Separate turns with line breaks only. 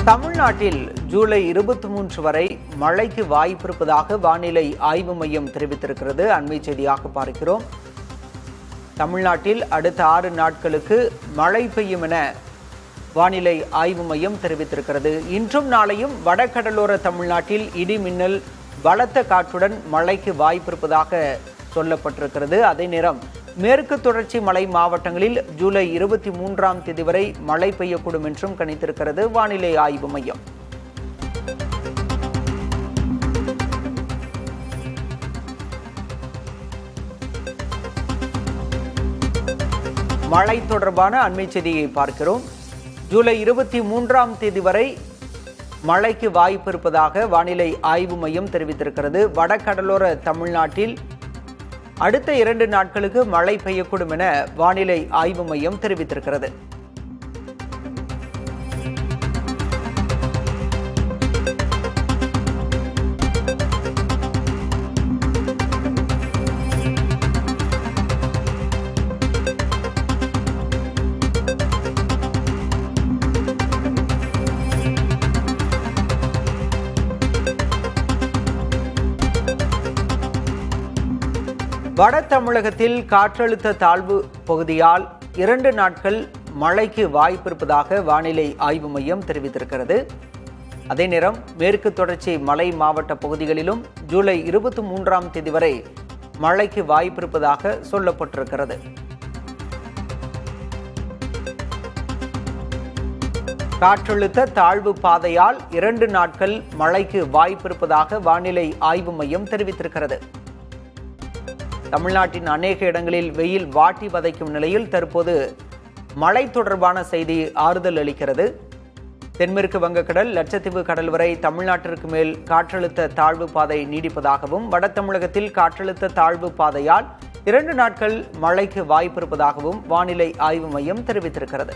தமிழ்நாட்டில் ஜூலை 23 வரை மழைக்கு வாய்ப்பிருப்பதாக வானிலை ஆய்வு மையம் தெரிவித்திருக்கிறது. அண்மை செய்தியாக பார்க்கிறோம். தமிழ்நாட்டில் அடுத்த 6 நாட்களுக்கு மழை பெய்யும் என வானிலை ஆய்வு மையம் தெரிவித்திருக்கிறது. இன்றும் நாளையும் வடகடலோர தமிழ்நாட்டில் இடி மின்னல் பலத்த காற்றுடன் மழைக்கு வாய்ப்பிருப்பதாக சொல்லப்பட்டிருக்கிறது. அதே நேரம் மேற்கு தொடர்ச்சி மலை மாவட்டங்களில் ஜூலை 23ஆம் தேதி வரை மழை பெய்யக்கூடும் என்றும் கணித்திருக்கிறது வானிலை ஆய்வு மையம். மழை தொடர்பான அண்மை செய்தியை பார்க்கிறோம். ஜூலை 23ஆம் தேதி வரை மழைக்கு வாய்ப்பு இருப்பதாக வானிலை ஆய்வு மையம் தெரிவித்திருக்கிறது. வடகடலோர தமிழ்நாட்டில் அடுத்த 2 நாட்களுக்கு மழை பெய்யக்கூடும் என வானிலை ஆய்வு மையம் தெரிவித்திருக்கிறது. வட தமிழகத்தில் காற்றழுத்த தாழ்வு பகுதியால் 2 நாட்கள் மழைக்கு வாய்ப்பிருப்பதாக வானிலை ஆய்வு மையம் தெரிவித்திருக்கிறது. அதே நேரம் மேற்கு தொடர்ச்சி மலை மாவட்ட பகுதிகளிலும் ஜூலை 23ஆம் தேதி வரை மழைக்கு வாய்ப்பிருப்பதாக சொல்லப்பட்டிருக்கிறது. காற்றழுத்த தாழ்வு பாதையால் 2 நாட்கள் மழைக்கு வாய்ப்பிருப்பதாக வானிலை ஆய்வு மையம் தெரிவித்திருக்கிறது. தமிழ்நாட்டின் அநேக இடங்களில் வெயில் வாட்டி வதைக்கும் நிலையில் தற்போது மழை தொடர்பான செய்தி ஆறுதல் அளிக்கிறது. தென்மேற்கு வங்கக்கடல், லட்சத்தீவு கடல் வரை தமிழ்நாட்டிற்கு மேல் காற்றழுத்த தாழ்வு பாதை நீடிப்பதாகவும் வட தமிழகத்தில் காற்றழுத்த தாழ்வு பாதையால் 2 நாட்கள் மழைக்கு வாய்ப்பிருப்பதாகவும் வானிலை ஆய்வு மையம் தெரிவித்திருக்கிறது.